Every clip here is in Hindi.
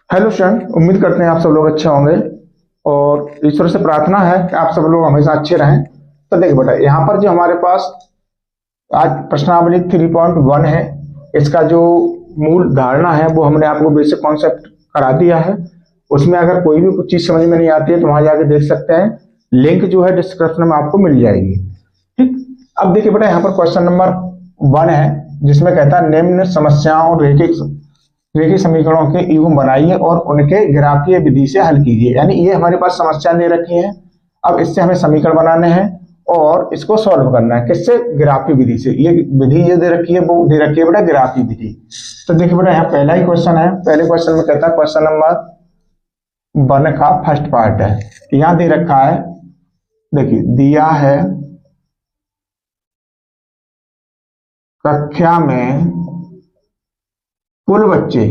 हेलो स्टूडेंट, उम्मीद करते हैं आप सब लोग अच्छे होंगे और ईश्वर से प्रार्थना है कि आप सब लोग हमेशा अच्छे रहें। तो देखिए बेटा, यहाँ पर जो हमारे पास आज प्रश्नावली 3.1 है, इसका जो मूल धारणा है वो हमने आपको बेसिक कॉन्सेप्ट करा दिया है। उसमें अगर कोई भी कुछ चीज़ समझ में नहीं आती है तो वहाँ जाके देख सकते हैं, लिंक जो है डिस्क्रिप्शन में आपको मिल जाएगी। ठीक। अब देखिए बेटा, यहाँ पर क्वेश्चन नंबर 1 है, जिसमें कहता है निम्न समस्याओं और रेखीय समीकरणों के युग्म बनाइए और उनके ग्राफीय विधि से हल कीजिए। यानी ये हमारे पास समस्या दे रखी है, अब इससे हमें समीकरण बनाने हैं और इसको सॉल्व करना है। किससे? ग्राफीय विधि से। ये विधि ये दे रखी है, वो दे रखी है बेटा ग्राफीय विधि। तो देखिए बेटा, यहाँ पहला ही क्वेश्चन है। पहले क्वेश्चन में कहता है, क्वेश्चन नंबर 1 का फर्स्ट पार्ट है। यहाँ दे रखा है, देखिए दिया है कक्षा में कुल बच्चे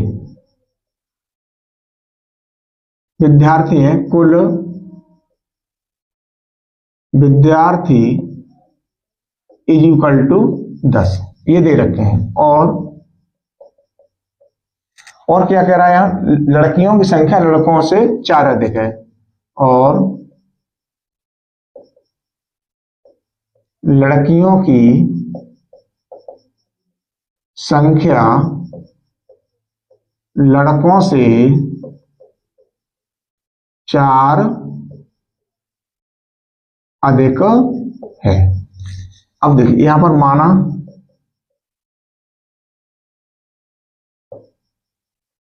विद्यार्थी हैं, कुल विद्यार्थी इज इक्वल टू 10, ये दे रखे हैं। और क्या कह रहा है यहाँ? लड़कियों की संख्या लड़कों से 4 अधिक है और लड़कियों की संख्या लड़कों से 4 अधिक है। अब देखिए यहां पर माना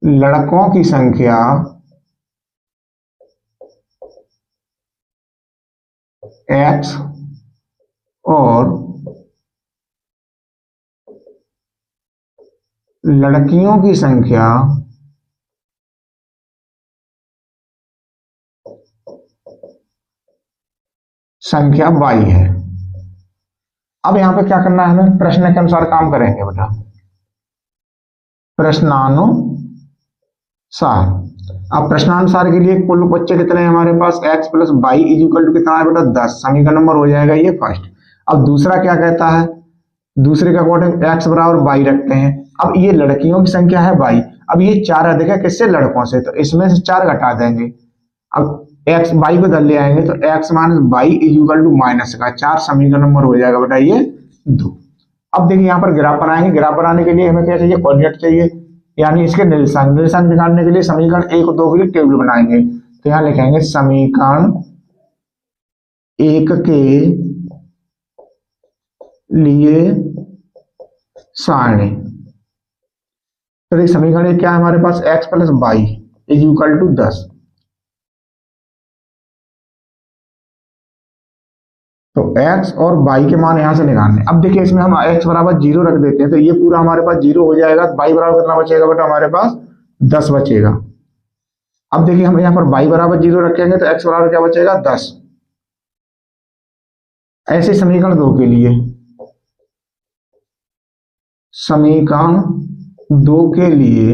लड़कों की संख्या x और लड़कियों की संख्या y है। अब यहां पर क्या करना है? हमें प्रश्न के अनुसार काम करेंगे बेटा, प्रश्नानुसार। अब प्रश्नानुसार के लिए कुल बच्चे कितने हैं हमारे पास? x plus y is equal to कितना है बेटा? 10। समीकरण नंबर हो जाएगा ये फर्स्ट। अब दूसरा क्या कहता है? दूसरे के अकॉर्डिंग x बराबर वाई रखते हैं। अब ये लड़कियों की संख्या है वाई, अब ये 4 अधिक है किससे? लड़कों से, तो इसमें से 4 घटा देंगे। अब x वाई को इधर ले आएंगे तो x minus y is equal to minus का 4। समीकरण नंबर हो जाएगा बेटा ये 2। अब देखिए यहाँ पर ग्राफ बनाएंगे। ग्राफ बनाने के लिए हमें क्या चाहिए? कोऑर्डिनेट चाहिए, यानी इसके निरसान निकालने के लिए समीकरण 1 और 2 के लिए टेबल बनाएंगे। तो यहाँ लिखेंगे समीकरण 1 के लिए सारणी। तो देखिए समीकरण क्या है हमारे पास? x plus y is equal to 10। तो x और y के मान यहां से निकालने। अब देखिए इसमें हम x बराबर 0 रख देते हैं तो ये पूरा हमारे पास 0 हो जाएगा। y बराबर कितना बचेगा बेटा? हमारे पास 10 बचेगा। अब देखिए हम यहाँ पर y बराबर 0 रखेंगे तो x बराबर क्या बचेगा? 10। ऐसे समीकरण 2 के लिए, समीकरण 2 के लिए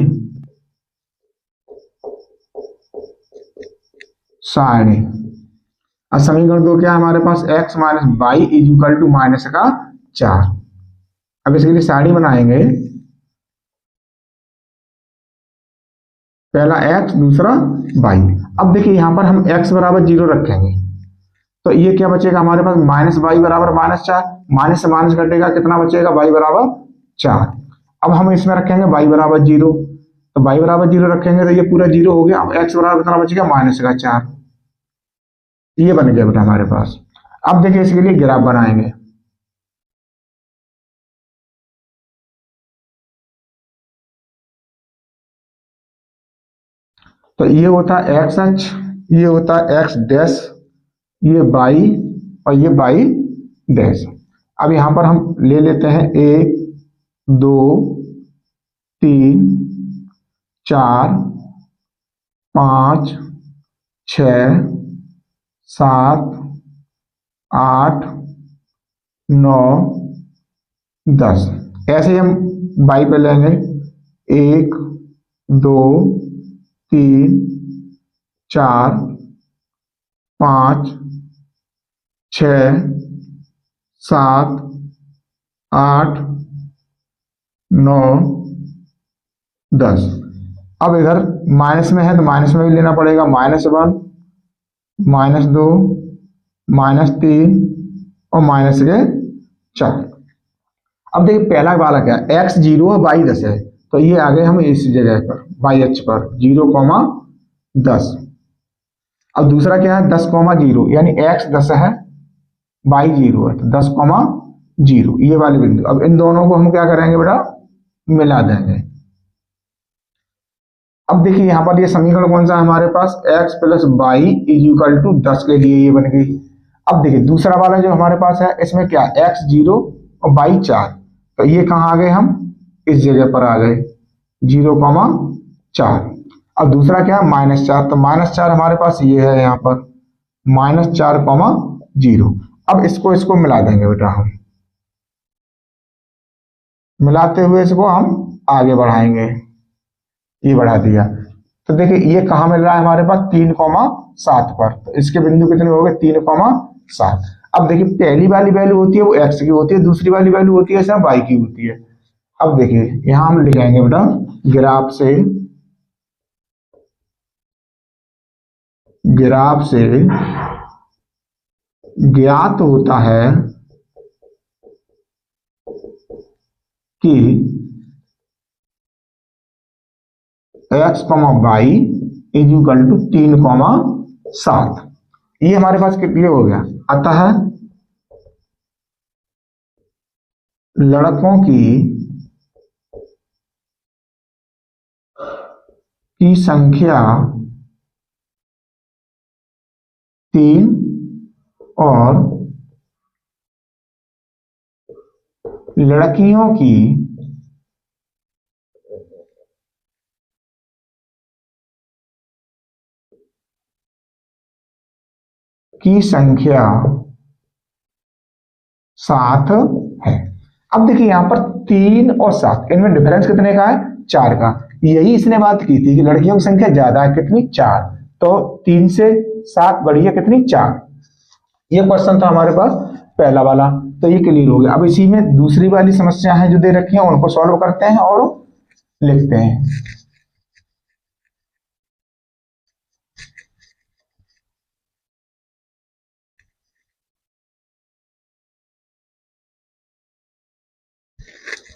सारणी। अब समीकरण 2 क्या है हमारे पास? x minus y is equal to minus का 4। अब इसके लिए सारणी बनाएंगे, पहला x दूसरा y। अब देखिए यहां पर हम x बराबर 0 रखेंगे तो ये क्या बचेगा हमारे पास? माइनस वाई बराबर माइनस 4। माइनस से माइनस घटेगा, कितना बचेगा? y बराबर 4। अब हम इसमें रखेंगे y बराबर 0, तो y बराबर 0 रखेंगे तो ये पूरा 0 हो गया। अब x बराबर कितना बचेगा? माइनस का 4। ये बन गया बेटा हमारे पास। अब देखिए इसके लिए ग्राफ बनाएंगे। तो ये होता है एक्स अक्ष, ये होता है एक्स डैश, ये वाई और ये वाई डैश। अब यहां पर हम ले लेते हैं 1 2 3 4 5 6 7 8 9 10। ऐसे ही हम वाई पे लेंगे 1 2 3 4 5 6 7 8 9 10। अब इधर माइनस में है तो माइनस में भी लेना पड़ेगा, -1, -2, -3 और -4। अब देखिए पहला वाला क्या है, x 0 है, y 10 है, तो ये आ गए हम इस जगह पर y अक्ष पर 0,10। अब दूसरा क्या है 10,0, यानी x 10 है y 0 है, तो 10,0 ये वाले बिंदु। अब इन दोनों को हम क्या करेंगे बेटा, मिला देंगे। अब देखिए यहां पर ये समीकरण कौन सा है हमारे पास, x + y = 10 के लिए ये बन गई। अब देखिए दूसरा वाला जो हमारे पास है इसमें क्या, x 0 और y 4, तो ये कहाँ आ गए, हम इस जगह पर आ गए 0,4। अब दूसरा क्या है -4, तो -4 हमारे पास ये है यहाँ पर -4,0। अब इसको मिला देंगे बेटा, हम मिलाते हुए इसको हम आगे बढ़ाएंगे, ये बढ़ा दिया। तो देखिए ये कहाँ मिल रहा है हमारे पास 3,7 पर, तो इसके बिंदु कितने हो गए 3,7। अब देखिए पहली वाली वैल्यू होती है वो x की होती है, दूसरी वाली वैल्यू होती है सब y की होती है। अब देखिए यहां हम लिखाएंगे बेटा, ग्राफ से ज्ञात होता है कि x, y = 3,7। ये हमारे पास कितने हो गया, अतः लड़कों की संख्या 3 और लड़कियों की संख्या 7 है। अब देखिए यहां पर 3 और 7, इनमें डिफरेंस कितने का है, 4 का। यही इसने बात की थी कि लड़कियों की संख्या ज्यादा है, कितनी, 4, तो 3 से 7 बढ़ी है कितनी, 4। ये क्वेश्चन था हमारे पास पहला वाला, तो ये क्लियर हो गया। अब इसी में दूसरी वाली समस्या है जो दे रखी है उनको सॉल्व करते हैं और लिखते हैं।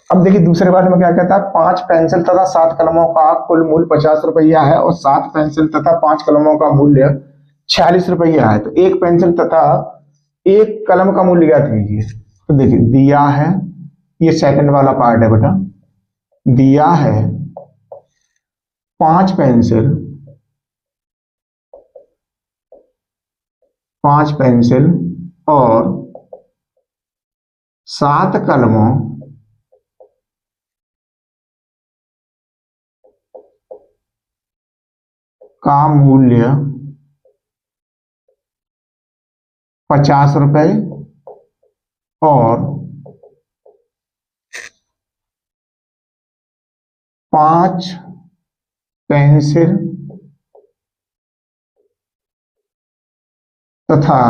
अब देखिए दूसरे वाले में क्या कहता है, 5 पेंसिल तथा 7 कलमों का कुल मूल्य 50 रुपया है और 7 पेंसिल तथा 5 कलमों का मूल्य 46 रुपया है, तो एक पेंसिल तथा एक कलम का मूल्य ज्ञात कीजिए। तो देखिए दिया है, ये सेकंड वाला पार्ट है बेटा, दिया है 5 पेंसिल, 5 पेंसिल और 7 कलमों का मूल्य 50 रुपए और 5 पेंसिल तथा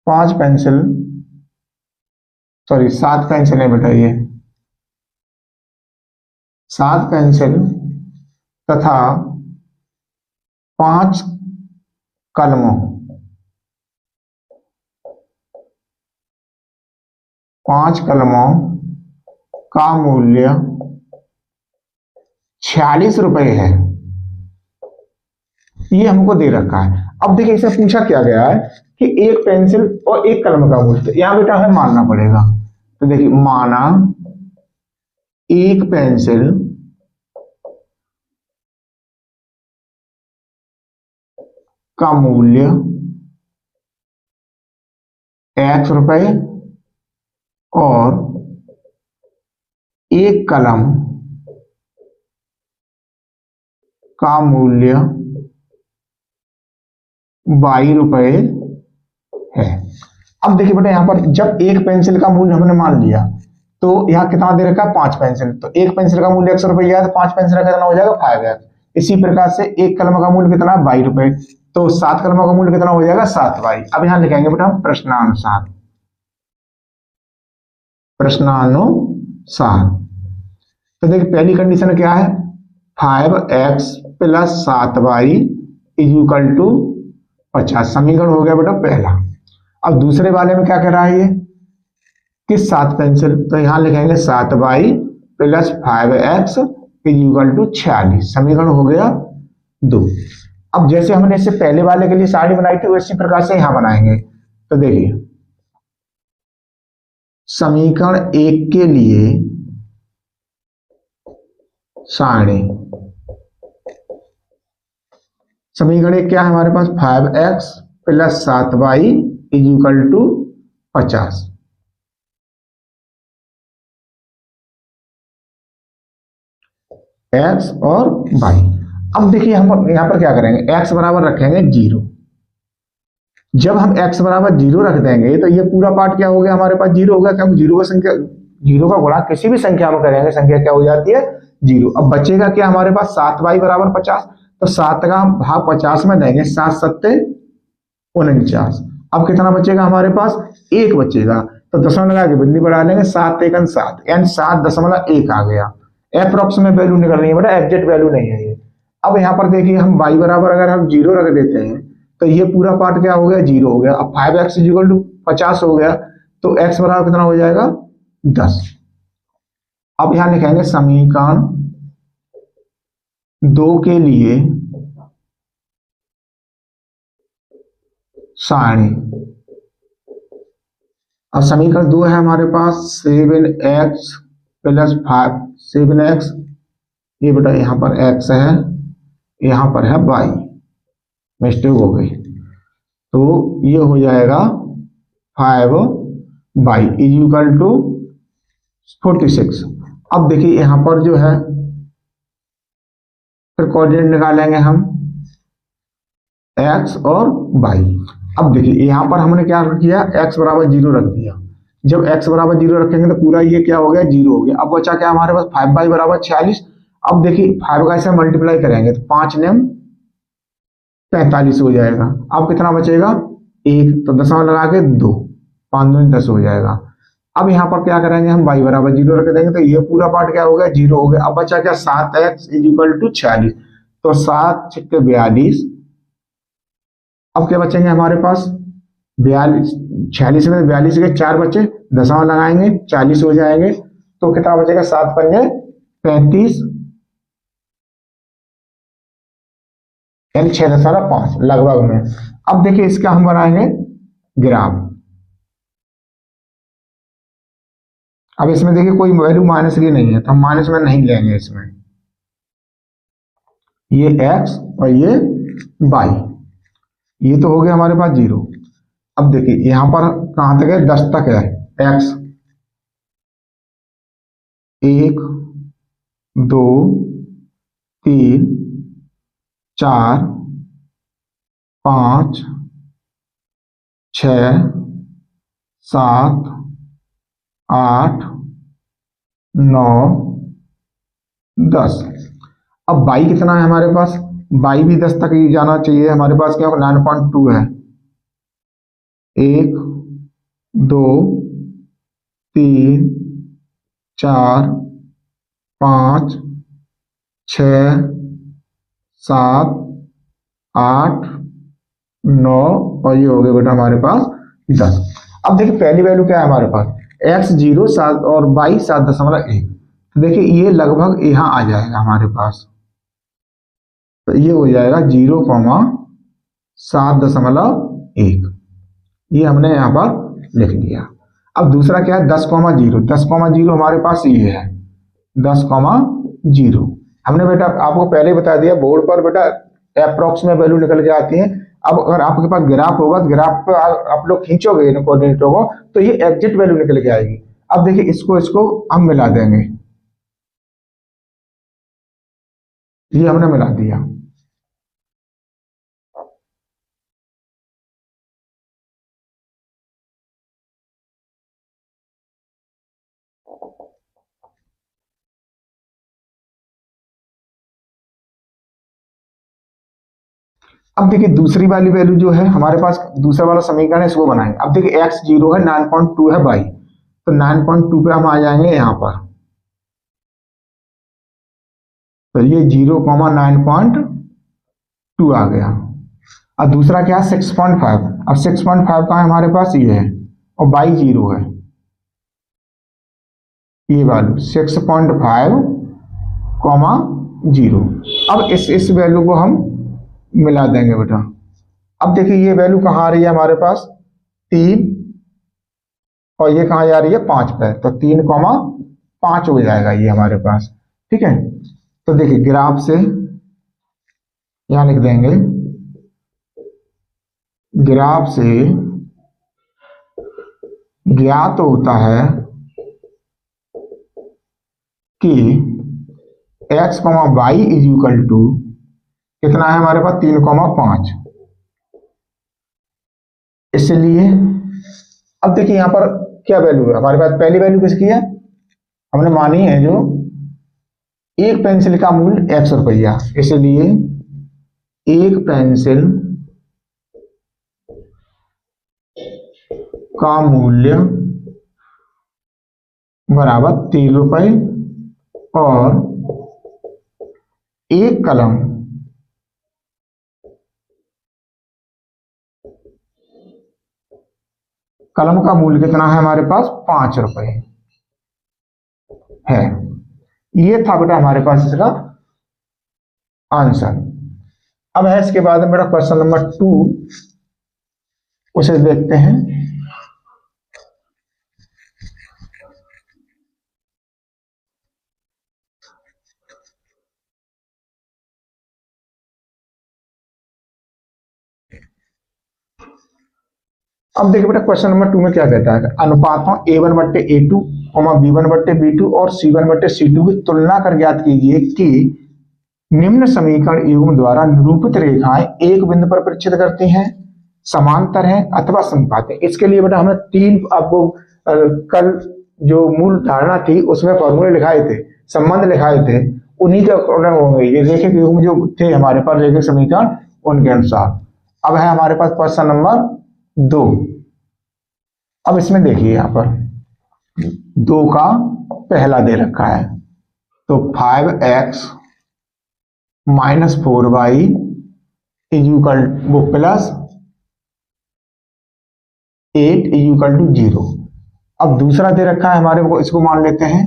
5 पेंसिल, सॉरी 7 पेंसिल है बेटा, ये 7 पेंसिल तथा 5 कलमों, 5 कलमों का मूल्य 46 रुपए है, ये हमको दे रखा है। अब देखिए इसे पूछा क्या गया है कि एक पेंसिल और एक कलम का मूल्य, तो यहां बेटा हमें मानना पड़ेगा। तो देखिए माना एक पेंसिल का मूल्य x रुपए और एक कलम का मूल्य 22 रुपए है। अब देखिए बेटा यहां पर जब एक पेंसिल का मूल्य हमने मान लिया तो यहां कितना दे रखा है, 5 पेंसिल, तो एक पेंसिल का मूल्य 100 रुपया है, तो 5 पेंसिल का कितना हो जाएगा, 5x। इसी प्रकार से एक कलम का मूल्य कितना, 22 रुपए, तो 7 कलमों का मूल्य कितना हो जाएगा, 7y। अब यहां लिखेंगे बेटा हम प्रश्नानुसार। तो देखिए पहली कंडीशन क्या है, 5x plus 7y is equal to 50। समीकरण हो गया बेटा पहला। अब दूसरे वाले में क्या कह रहा है ये कि 7 कैंसिल, तो यहां लिखेंगे 7y plus 5x is equal to 46। समीकरण हो गया 2। अब जैसे हमने इससे पहले वाले के लिए सारणी बनाई थी उसी प्रकार से यहां बनाएंगे। तो देखिए समीकरण 1 के लिए सारणी, समीकरण 1 क्या है हमारे पास, 5x plus 7y is equal to 50। x और y। अब देखिए हम यहां पर क्या करेंगे, x बराबर रखेंगे 0। जब हम x बराबर 0 रख देंगे तो ये पूरा पार्ट क्या हो गया हमारे पास 0 होगा। क्या हम 0 का संख्या, 0 का गुणा किसी भी संख्या में करेंगे, संख्या क्या हो जाती है 0। अब बचेगा क्या हमारे पास 7y बराबर 50, तो 7 का भाग 50 में देंगे, 7 सत्ते 49। अब कितना बचेगा हमारे पास, 1 बचेगा। तो दशमलव लगा के बिंदी बढ़ा लेंगे, 7 एकन 7 यानी 7.1 आ गया। अप्रोक्स में वैल्यू निकल रही है बेटा, एग्जैक्ट वैल्यू नहीं है ये। अब यहाँ पर देखिए हम y बराबर अगर हम 0 रख देते हैं तो ये पूरा पार्ट क्या हो गया 0 हो गया। अब 5x इक्वल टू 50 हो गया, तो x बराबर कितना हो जाएगा 10। अब यहां लिखेंगे समीकरण 2 के लिए सारणी। अब समीकरण 2 है हमारे पास 7x प्लस 7x, ये बेटा यहां पर x है, यहां पर है y, मिस्टेक हो गई, तो ये हो जाएगा 5y इज इक्वल टू 46। अब देखिए यहां पर जो है फिर कोऑर्डिनेट निकालेंगे हम x और y। अब देखिए यहां पर हमने क्या किया, x बराबर 0 रख दिया। जब x बराबर 0 रखेंगे तो पूरा ये क्या हो गया 0 हो गया। अब बचा क्या हमारे पास 5y बराबर 46। अब देखिए 5 का ऐसे मल्टीप्लाई करेंगे तो 5 ने 45 हो जाएगा। अब कितना बचेगा 1, तो दशमलव लगा के 2, 5 दूनी 10 हो जाएगा। अब यहाँ पर क्या करेंगे हम y बराबर 0 रख देंगे, तो ये पूरा पार्ट क्या हो गया 0 हो गया। अब बचा क्या 7x इज इक्वल टू 46, तो 7 छिक्के 42। अब क्या बचेंगे हमारे पास 42, 46 में 42 के 4 बचे, दशमलव लगाएंगे 40 हो जाएंगे। तो कितना बचेगा 7 पंजे 35 यानी 6.5 लगभग में। अब देखिए इसका हम बनाएंगे ग्राफ। अब इसमें देखिए कोई वैल्यू माइनस की नहीं है तो हम माइनस में नहीं लेंगे इसमें, ये x और ये y, ये तो हो गया हमारे पास 0। अब देखिए यहां पर कहां तक है 10 तक है, x 1 2 3 4 5 6 7 8 9 10। अब y कितना है हमारे पास, y भी 10 तक ही जाना चाहिए। हमारे पास क्या होगा 9.2 है, 1 2 3 4 5 6 7 8 9 और ये हो गया बेटा हमारे पास 10। अब देखिए पहली वैल्यू क्या है हमारे पास, x 0 7 और y 7.1। तो देखिए ये लगभग यहाँ आ जाएगा हमारे पास, तो ये हो जाएगा 0,7.1, ये हमने यहाँ पर लिख लिया। अब दूसरा क्या है 10,0, 10,0 हमारे पास ये है 10,0। हमने बेटा आपको पहले ही बता दिया बोर्ड पर बेटा अप्रोक्स में वैल्यू निकल के आती है। अब अगर आपके पास ग्राफ होगा तो ग्राफ पर आप लोग खींचोगे इन कोऑर्डिनेटों को तो ये एग्जैक्ट वैल्यू निकल के आएगी। अब देखिए इसको हम मिला देंगे, ये हमने मिला दिया। अब देखिए दूसरी वाली वैल्यू जो है हमारे पास, दूसरा वाला समीकरण है इसको बनाएंगे। अब देखिए x 0 है, 9.2 है y, तो 9.2 पे हम आ जाएंगे यहाँ पर। तो ये 0,9.2 आ गया। और दूसरा क्या है 6.5। अब 6.5 का हमारे पास ये है और बाई 0 है, ये वैल्यू 6.5,0। अब इस वैल्यू को हम मिला देंगे बेटा। अब देखिए ये वैल्यू कहाँ आ रही है हमारे पास 3 और ये कहाँ जा रही है 5 पे, तो 3,5 हो जाएगा ये हमारे पास। ठीक है, तो देखिए ग्राफ से यहां लिख देंगे, ग्राफ से ज्ञात होता है कि x, y is equal to कितना है हमारे पास 3,5। इसलिए अब देखिए यहां पर क्या वैल्यू है हमारे पास, पहली वैल्यू किसकी है, हमने मानी है जो एक पेंसिल का मूल्य 100 रुपया, इसलिए एक पेंसिल का मूल्य बराबर 3 रुपए और एक कलम का मूल्य कितना है हमारे पास 5 रुपए है। ये था बेटा हमारे पास इसका आंसर। अब है इसके बाद मेरा क्वेश्चन नंबर 2, उसे देखते हैं। अब देखिए बेटा क्वेश्चन नंबर 2 में क्या कहता है, अनुपातों A1 बट्टे A2, B1 बट्टे B2 और C1 बट्टे C2 की तुलना कर ज्ञात कीजिए कि निम्न समीकरण युग्म द्वारा निरूपित रेखाएं एक बिंदु पर परिचित करती हैं, समांतर हैं अथवा समपात हैं। इसके लिए बेटा हमने 3 आपको कल जो मूल धारणा थी उसमें फॉर्मूले लिखाए थे, संबंध लिखाए थे, उन्हीं के अकॉर्डिंग होंगे ये रेखिक युग्म जो थे हमारे पास रेखिक समीकरण, उनके अनुसार। अब है हमारे पास क्वेश्चन नंबर 2। अब इसमें देखिए यहां पर 2 का पहला दे रखा है, तो 5x minus 4y is equal वो प्लस 8 इज इक्वल टू 0। अब दूसरा दे रखा है हमारे को, इसको मान लेते हैं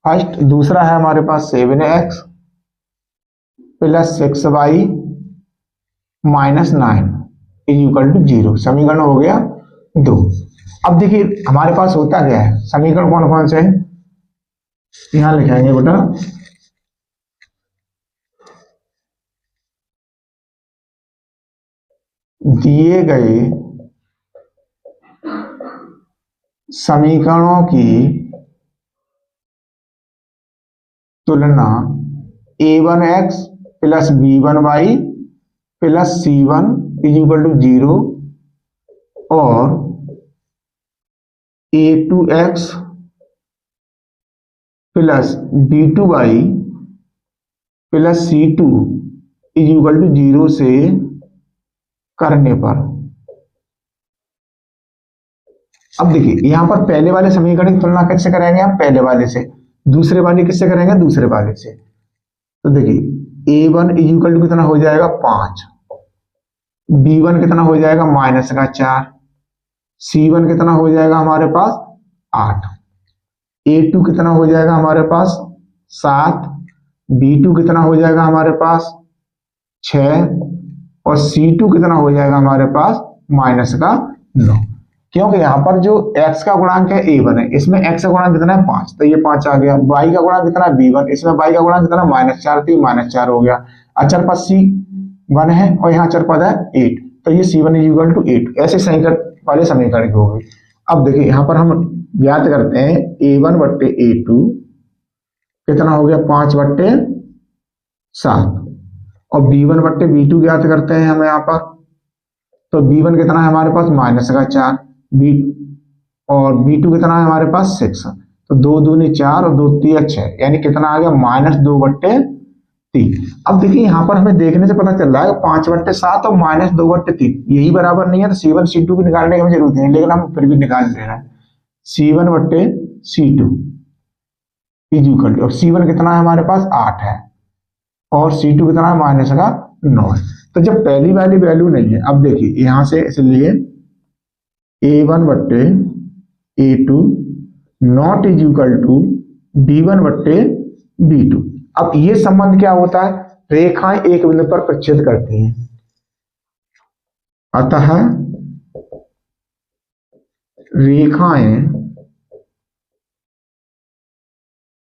फर्स्ट। दूसरा है हमारे पास 7x plus 6y minus 9 is equal to 0। समीकरण हो गया 2। अब देखिए हमारे पास होता क्या है, समीकरण कौन कौन से हैं यहां लिखेंगे बेटा। दिए गए समीकरणों की तुलना A1x plus B1y plus C1 is equal to 0 और A2x plus B2y plus C2 is equal to 0 से करने पर। अब देखिए यहां पर पहले वाले समीकरण की तुलना किससे करेंगे हम, पहले वाले से, दूसरे वाले किससे करेंगे, दूसरे वाले से। तो देखिए A1 इज इक्वल टू कितना हो जाएगा 5, B1 कितना हो जाएगा माइनस का 4, C1 कितना हो जाएगा हमारे पास 8, A2 कितना हो जाएगा हमारे पास 7, B2 कितना हो जाएगा हमारे पास 6 और C2 कितना हो जाएगा हमारे पास माइनस का 9। क्योंकि यहां पर जो x का गुणांक है A1 है, इसमें x का गुणांक कितना है 5, तो ये 5 आ गया। y का गुणांक कितना है B1, इसमें y का गुणांक कितना -4, तो ये -4 हो गया। अचर पद C1 है और यहाँ अचर पद है 8, तो ये C1 इज इक्वल टू 8। ऐसे समीकरण वाले समीकरण की हो गई। अब देखिए यहाँ पर हम ज्ञात करते हैं A1 बट्टे A2 कितना हो गया 5 बट्टे 7 और B1 बट्टे B2 ज्ञात करते हैं हम यहाँ पर, तो B1 कितना है हमारे पास माइनस का 4, B और B2 कितना है हमारे पास 6, तो 2 दूनी 4 और 2 3 6, यानी कितना आ गया -2 बट्टे 3। अब देखिए यहाँ पर हमें देखने से पता चल रहा है 5 बट्टे 7 और -2 बट्टे 3 यही बराबर नहीं है, तो C1 C2 की निकालने की हमें जरूरत नहीं, लेकिन हम फिर भी निकाल ले रहे हैं। C1 बट्टे C2 इज इक्वल टू, और C1 कितना है हमारे पास 8 है, और C2 कितना है, माइनस का 9 है। तो जब पहली वाली वैल्यू नहीं है, अब देखिए यहां से इसलिए A1 बट्टे A2 not is equal to B1 बट्टे B2। अब ये संबंध क्या होता है, रेखाएं एक बिंदु पर प्रच्छेद करती हैं, अतः रेखाएं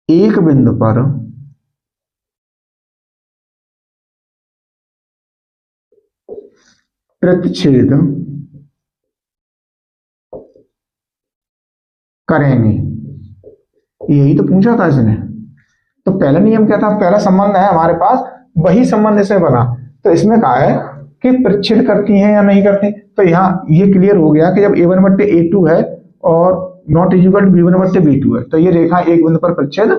एक बिंदु पर प्रतिच्छेद करेंगे। यही तो पूछा था इसने। तो पहला नियम क्या था, पहला संबंध है हमारे पास, वही संबंध इसमें बना। तो इसमें कहा है कि प्रच्छेद करती हैं या नहीं करती। तो यहाँ ये क्लियर हो गया कि जब A1 बट्टे A2 है और not is equal to B1 बट्टे B2 है, तो ये रेखा एक बिंदु पर प्रच्छेद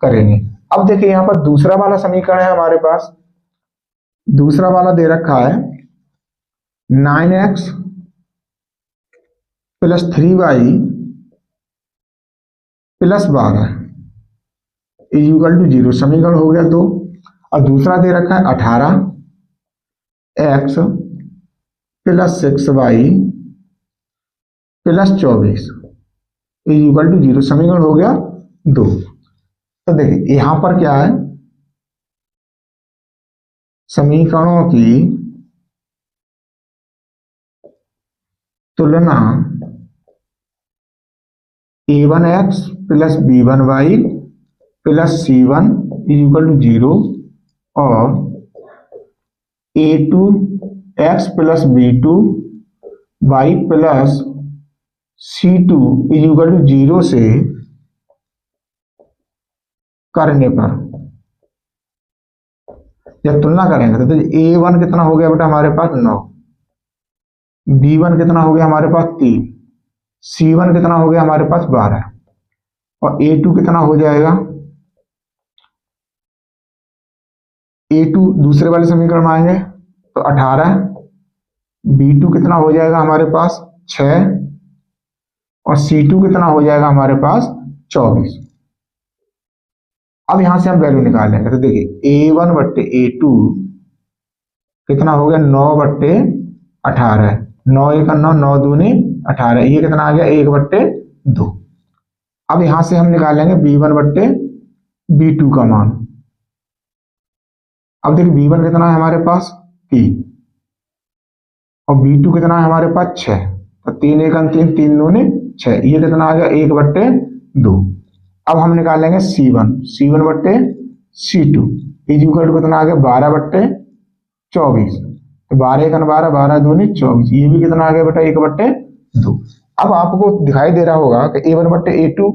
करेंगे। अब देखिए यहाँ पर दूसरा वाला समीकरण है हमारे पास। दूसरा वाला दे रखा है 9x plus 3y plus 12 is equal to 0। समीकरण हो गया 2। और दूसरा दे रखा है 18x plus 6y plus 24 is equal to 0। समीकरण हो गया 2। तो देखिए यहां पर क्या है, समीकरणों की तुलना A1x plus B1y plus C1 is equal to 0 और A2x plus B2y plus C2 is equal to 0 से करने पर जब तुलना करेंगे तो A1 कितना हो गया बेटा हमारे पास 9, B1 कितना हो गया हमारे पास 3, C1 कितना हो गया हमारे पास 12 और A2 कितना हो जाएगा, A2 दूसरे वाले समीकरण में आएंगे तो 18, B2 कितना हो जाएगा हमारे पास 6 और C2 कितना हो जाएगा हमारे पास 24। अब यहां से हम वैल्यू निकाल लेंगे। तो देखिए A1 बट्टे A2 कितना हो गया 9 बट्टे 18, 9 एक 9, 9 दूनी 18, ये कितना आ गया 1 बट्टे 2। अब यहां से हम निकालेंगे B1 बट्टे B2 का मान। अब देखिए B1 कितना है हमारे पास 3 और B2 कितना है हमारे पास 6, तो 3 एक 3, 3 दूनी 6, ये कितना आ गया 1 बट्टे 2। अब हम निकालेंगे C1 बट्टे C2 इज इक्वल टू कितना आ गया 12 बट्टे 24, तो 12 एक 12, 12 दूनी 24, ये भी कितना आ गया बेटा 1 बट्टे 2। अब आपको दिखाई दे रहा होगा कि A1 बट्टे A2,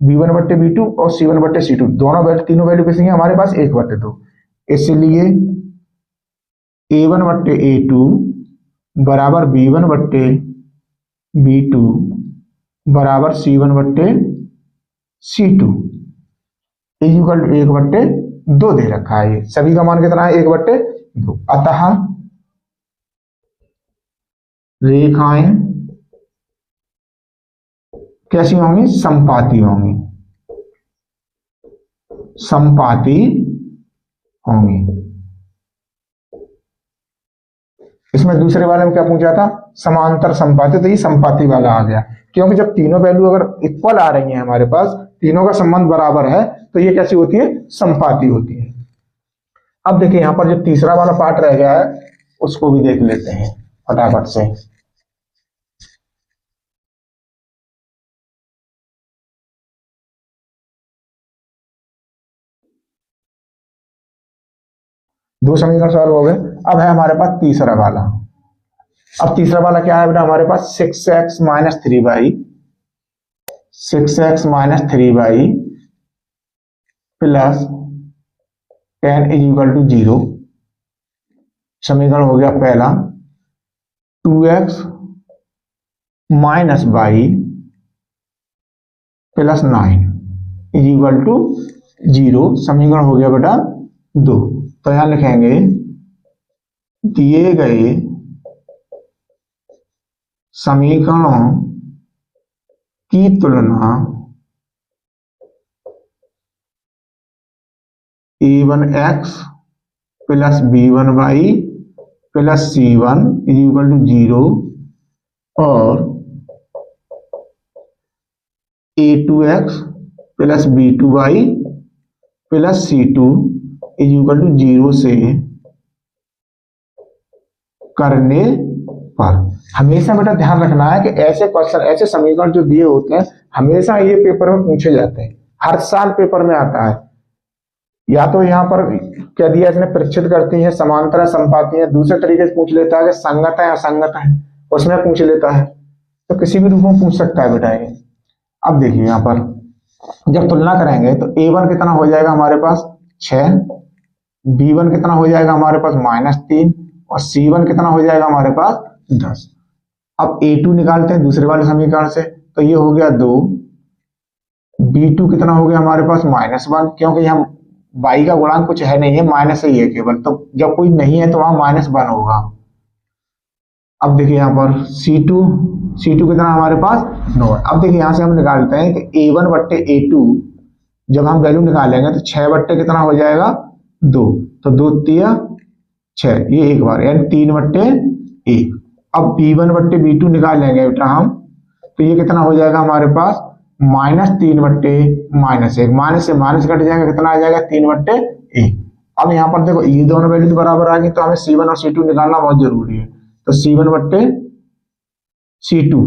B1 बट्टे B2 और C1 बट्टे C2 दोनों वैल्यू, तीनों वैल्यू किसी हमारे पास 1 बट्टे 2। इसलिए A1 बट्टे A2 बराबर B1 बट्टे B2 बराबर C1 बट्टे C2 इज इक्वल टू 1 बट्टे 2 दे रखा है। ये सभी का मान कितना है 1 बट्टे 2। अतः रेखाएं कैसी होंगी, संपाती होंगी, संपाती होंगी। इसमें दूसरे वाले में क्या पूछा था, समांतर संपाती, तो ये संपाती वाला आ गया, क्योंकि जब तीनों वैल्यू अगर इक्वल आ रही हैं हमारे पास, तीनों का संबंध बराबर है, तो ये कैसी होती है, संपाती होती है। अब देखिए यहां पर जो तीसरा वाला पार्ट रह गया है उसको भी देख लेते हैं फटाफट से। दो समीकरण सॉल्व हो गए। अब है हमारे पास तीसरा वाला। अब तीसरा वाला क्या है बेटा हमारे पास 6x minus 3y, 6x minus 3y plus 10 is equal to 0। समीकरण हो गया पहला 2x minus y plus 9 is equal to 0। समीकरण हो गया बेटा 2। तो यहां लिखेंगे दिए गए समीकरणों की तुलना A1x plus b1y plus c1 is equal to 0 और a2x plus b2y plus c2 is equal to 0 से करने पर हमेशा बेटा ध्यान रखना है कि ऐसे क्वेश्चन, ऐसे समीकरण जो दिए होते हैं हमेशा ये पेपर में पूछे जाते हैं, हर साल पेपर में आता है। या तो यहाँ पर क्या दिया इसने, परीक्षित करती है, समांतर संपाती है, दूसरे तरीके से पूछ लेता है कि संगत है असंगत है, उसमें पूछ लेता है। तो किसी भी रूप में पूछ सकता है बेटा ये। अब देखिए यहाँ पर जब तुलना करेंगे तो a1 कितना हो जाएगा हमारे पास 6, b1 कितना हो जाएगा हमारे पास -3 और c1 कितना हो जाएगा हमारे पास 10। अब a2 निकालते हैं दूसरे वाले समीकरण से, तो ये हो गया 2, b2 कितना हो गया हमारे पास -1, क्योंकि यहाँ y का गुणांक कुछ है नहीं है, माइनस ही है केवल, तो जब कोई नहीं है तो वहां -1 होगा। अब देखिए यहाँ पर C2 कितना हमारे पास 9 है। अब देखिए यहाँ से हम निकालते हैं कि a1 बट्टे a2 जब हम वैल्यू निकालेंगे तो 6 बट्टे कितना हो जाएगा 2, तो 2 तिया 6, ये एक बार यानी 3 बट्टे 1। अब b1 बट्टे b2 निकालेंगे बेटा हम, तो ये कितना हो जाएगा हमारे पास -3 बट्टे -1, माइनस से माइनस कट जाएगा, कितना आ जाएगा 3 बट्टे 1। अब यहाँ पर देखो ये दोनों वैल्यू तो बराबर आ गई, तो हमें C1 और C2 निकालना बहुत जरूरी है। तो C1 बट्टे C2,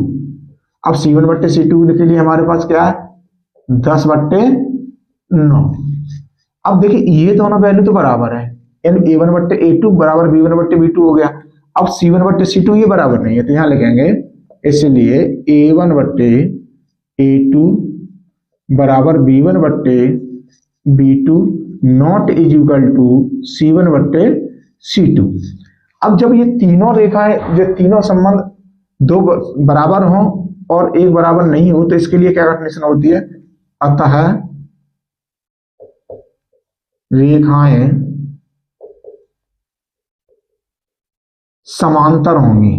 अब C1 बट्टे C2 के लिए हमारे पास क्या है 10 बट्टे 9। अब देखिए ये दोनों वैल्यू तो बराबर है, यानी A1 बट्टे A2 बराबर B1 बट्टे B2 हो गया। अब C1 बट्टे C2 ये बराबर नहीं है, तो यहाँ लिखेंगे इसलिए A1 बट्टे A2 बराबर B1 बट्टे B2 not is equal to C1 बट्टे C2। अब जब ये तीनों रेखाएं, जो तीनों संबंध दो बराबर हो और एक बराबर नहीं हो, तो इसके लिए क्या कंडीशन होती है, अतः रेखाएं समांतर होंगी।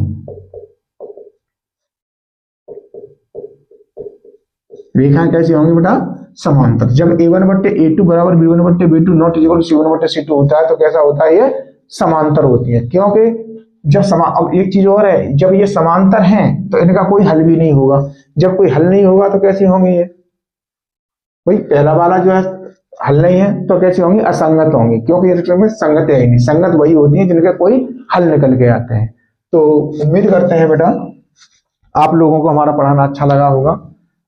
रेखाएं कैसी होंगी बेटा, समांतर। जब A1 बट्टे A2 बराबर B1 बट्टे B2 not equal to C1 बट्टे C2 होता है, तो कैसा होता है, ये समांतर होती है। क्योंकि जब अब एक चीज और है, जब ये समांतर हैं तो इनका कोई हल भी नहीं होगा। जब कोई हल नहीं होगा तो कैसी होंगी ये, भाई पहला वाला जो है हल नहीं है तो कैसी होंगी, असंगत होंगी, क्योंकि ये संगत है ही नहीं। संगत वही होती है जिनके कोई हल निकल के आते हैं। तो उम्मीद करते हैं बेटा आप लोगों को हमारा पढ़ाना अच्छा लगा होगा।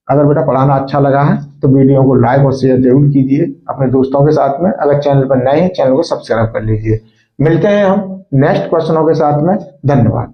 अगर बेटा पढ़ाना अच्छा लगा है तो वीडियो को लाइक और शेयर जरूर कीजिए अपने दोस्तों के साथ में। अगर चैनल पर नए हैं, चैनल को सब्सक्राइब कर लीजिए। मिलते हैं हम नेक्स्ट क्वेश्चनों के साथ में। धन्यवाद।